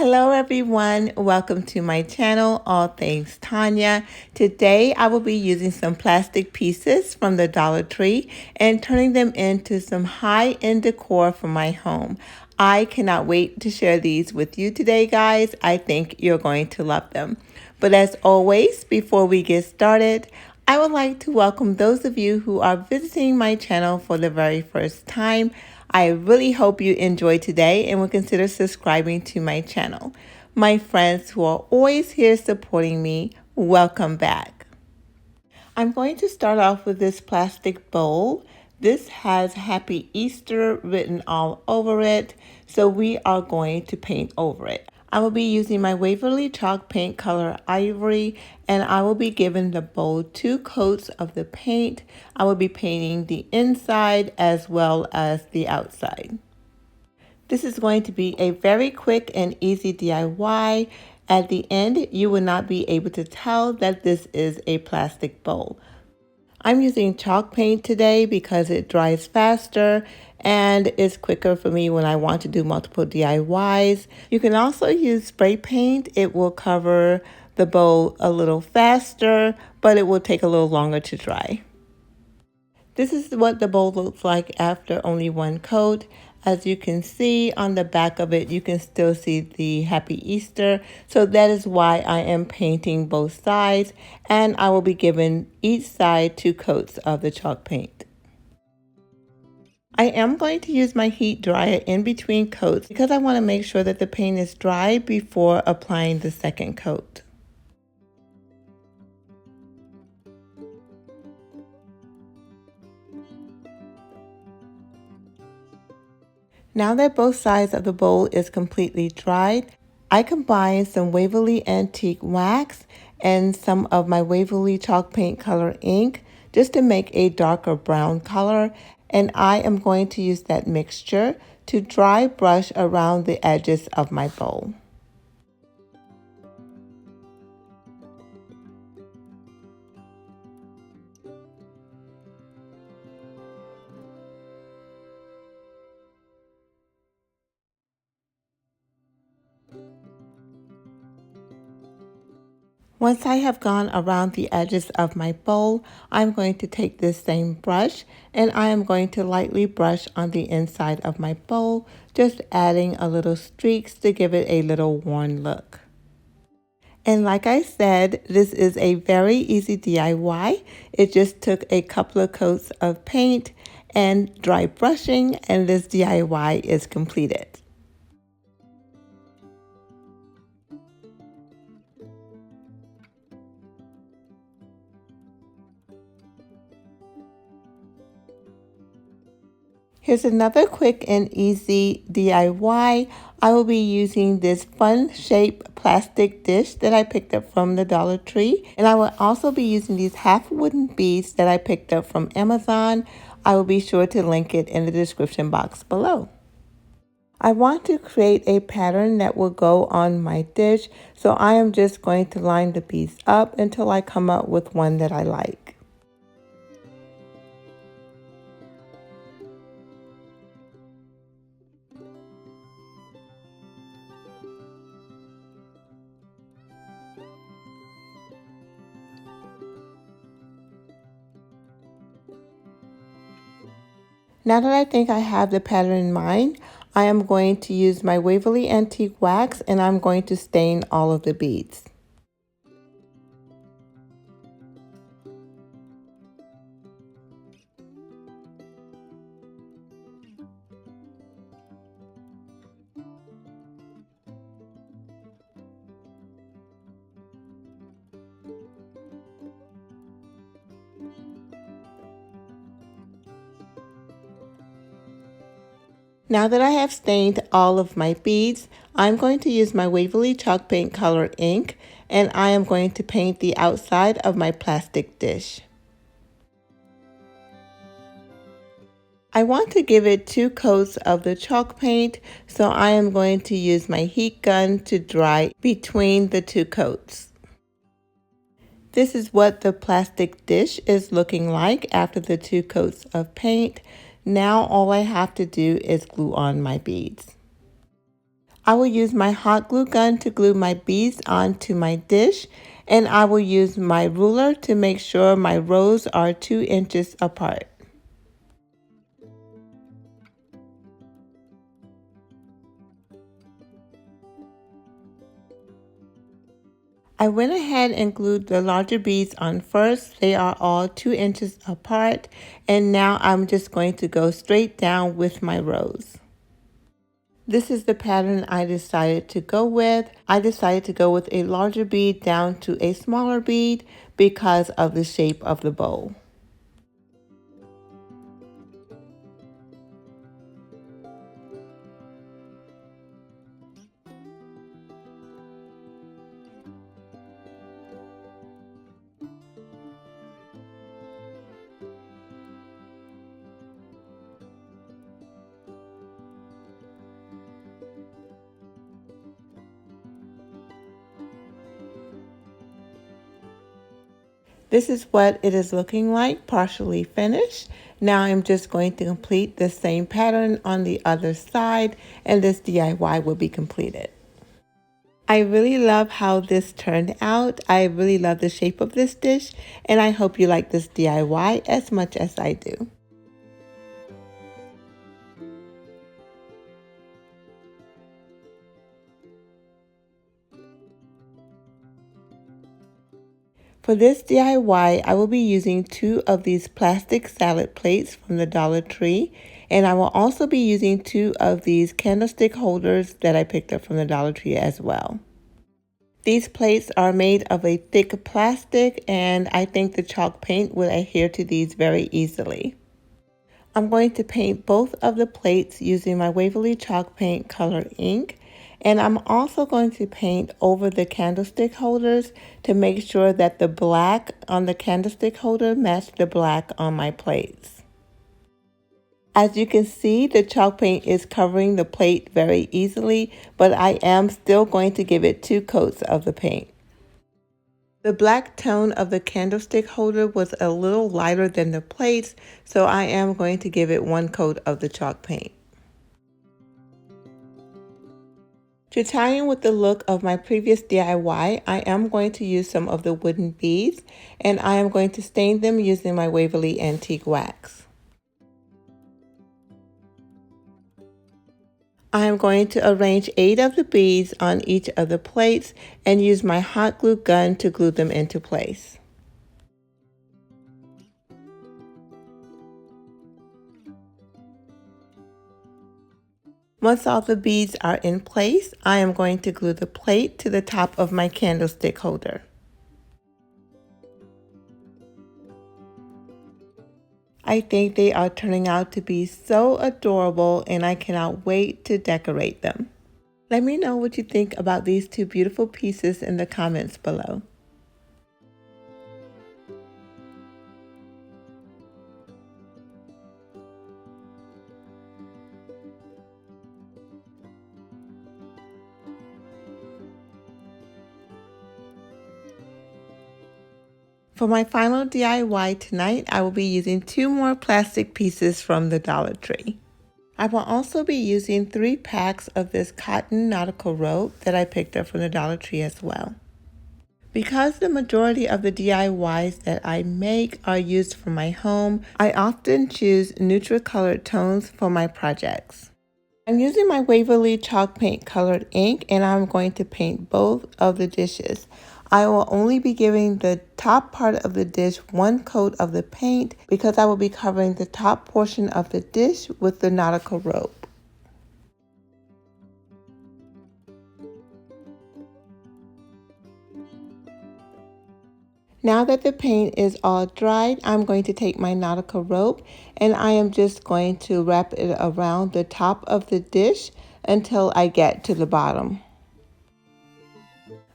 Hello everyone, welcome to my channel, All Things Tonya. Today I will be using some plastic pieces from the Dollar Tree and turning them into some high-end decor for my home. I cannot wait to share these with you today, guys. I think you're going to love them. But as always, before we get started, I would like to welcome those of you who are visiting my channel for the very first time. I really hope you enjoyed today and will consider subscribing to my channel. My friends who are always here supporting me, welcome back. I'm going to start off with this plastic bowl. This has Happy Easter written all over it, so we are going to paint over it. I will be using my Waverly chalk paint color Ivory, and I will be giving the bowl 2 coats of the paint. I will be painting the inside as well as the outside. This is going to be a very quick and easy DIY. At the end, you will not be able to tell that this is a plastic bowl. I'm using chalk paint today because it dries faster and it's quicker for me when I want to do multiple DIYs. You can also use spray paint. It will cover the bowl a little faster, but it will take a little longer to dry. This is what the bowl looks like after only 1 coat. As you can see on the back of it, you can still see the Happy Easter. So that is why I am painting both sides, and I will be giving each side 2 coats of the chalk paint. I am going to use my heat dryer in between coats because I want to make sure that the paint is dry before applying the second coat. Now that both sides of the bowl is completely dried, I combined some Waverly Antique Wax and some of my Waverly Chalk Paint Color ink just to make a darker brown color, and I am going to use that mixture to dry brush around the edges of my bowl. Once I have gone around the edges of my bowl, I'm going to take this same brush and I am going to lightly brush on the inside of my bowl, just adding a little streaks to give it a little worn look. And like I said, this is a very easy DIY. It just took a couple of coats of paint and dry brushing, and this DIY is completed. Here's another quick and easy DIY. I will be using this fun shape plastic dish that I picked up from the Dollar Tree. And I will also be using these half wooden beads that I picked up from Amazon. I will be sure to link it in the description box below. I want to create a pattern that will go on my dish, so I am just going to line the beads up until I come up with one that I like. Now that I think I have the pattern in mind, I am going to use my Waverly Antique Wax and I'm going to stain all of the beads. Now that I have stained all of my beads, I'm going to use my Waverly Chalk Paint Color ink and I am going to paint the outside of my plastic dish. I want to give it 2 coats of the chalk paint, so I am going to use my heat gun to dry between the 2 coats. This is what the plastic dish is looking like after the 2 coats of paint. Now all I have to do is glue on my beads. I will use my hot glue gun to glue my beads onto my dish, and I will use my ruler to make sure my rows are 2 inches apart. I went ahead and glued the larger beads on first. They are all 2 inches apart, and now I'm just going to go straight down with my rows. This is the pattern I decided to go with. I decided to go with a larger bead down to a smaller bead because of the shape of the bowl. This is what it is looking like, partially finished. Now I'm just going to complete the same pattern on the other side, and this DIY will be completed. I really love how this turned out. I really love the shape of this dish, and I hope you like this DIY as much as I do. For this DIY, I will be using 2 of these plastic salad plates from the Dollar Tree, and I will also be using 2 of these candlestick holders that I picked up from the Dollar Tree as well. These plates are made of a thick plastic, and I think the chalk paint will adhere to these very easily. I'm going to paint both of the plates using my Waverly chalk paint color ink, and I'm also going to paint over the candlestick holders to make sure that the black on the candlestick holder matches the black on my plates. As you can see, the chalk paint is covering the plate very easily, but I am still going to give it 2 coats of the paint. The black tone of the candlestick holder was a little lighter than the plates, so I am going to give it 1 coat of the chalk paint. To tie in with the look of my previous DIY, I am going to use some of the wooden beads, and I am going to stain them using my Waverly Antique Wax. I am going to arrange 8 of the beads on each of the plates and use my hot glue gun to glue them into place. Once all the beads are in place, I am going to glue the plate to the top of my candlestick holder. I think they are turning out to be so adorable, and I cannot wait to decorate them. Let me know what you think about these 2 beautiful pieces in the comments below. For my final DIY tonight, I will be using 2 more plastic pieces from the Dollar Tree. I will also be using 3 packs of this cotton nautical rope that I picked up from the Dollar Tree as well. Because the majority of the DIYs that I make are used for my home, I often choose neutral colored tones for my projects. I'm using my Waverly chalk paint colored ink, and I'm going to paint both of the dishes. I will only be giving the top part of the dish 1 coat of the paint because I will be covering the top portion of the dish with the nautical rope. Now that the paint is all dried, I'm going to take my nautical rope and I am just going to wrap it around the top of the dish until I get to the bottom.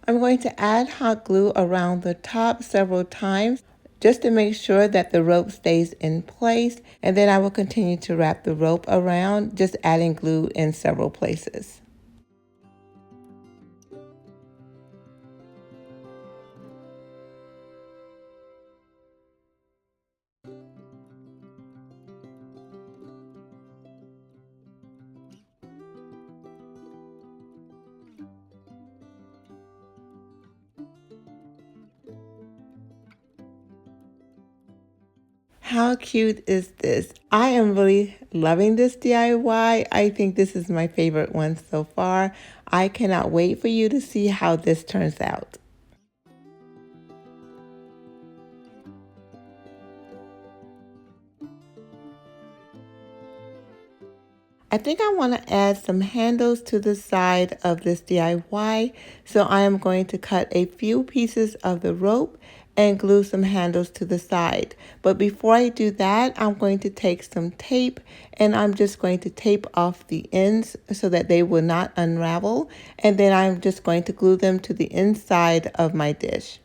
I'm going to add hot glue around the top several times just to make sure that the rope stays in place, and then I will continue to wrap the rope around, just adding glue in several places. how cute is this? I am really loving this DIY. I think this is my favorite one so far. I cannot wait for you to see how this turns out. I think I want to add some handles to the side of this DIY, so I am going to cut a few pieces of the rope and glue some handles to the side. But before I do that, I'm going to take some tape and I'm just going to tape off the ends so that they will not unravel, and then I'm just going to glue them to the inside of my dish.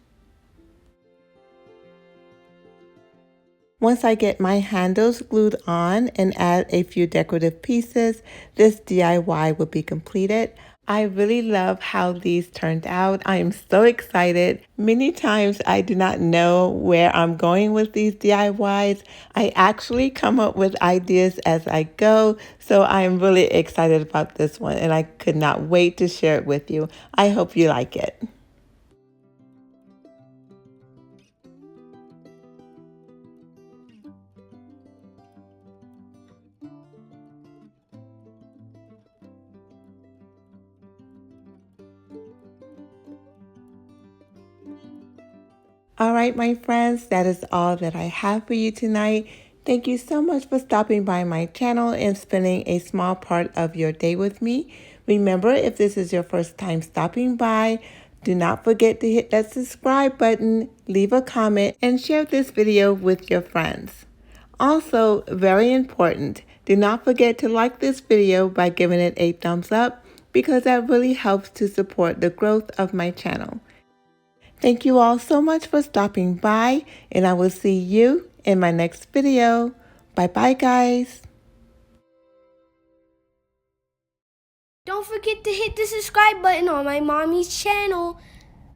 Once I get my handles glued on and add a few decorative pieces, this DIY will be completed. I really love how these turned out. I am so excited. Many times I do not know where I'm going with these DIYs. I actually come up with ideas as I go, so I am really excited about this one and I could not wait to share it with you. I hope you like it. All right, my friends, that is all that I have for you tonight. Thank you so much for stopping by my channel and spending a small part of your day with me. Remember, if this is your first time stopping by, do not forget to hit that subscribe button, leave a comment, and share this video with your friends. Also, very important, do not forget to like this video by giving it a thumbs up because that really helps to support the growth of my channel. Thank you all so much for stopping by, and I will see you in my next video. Bye-bye, guys. Don't forget to hit the subscribe button on my mommy's channel.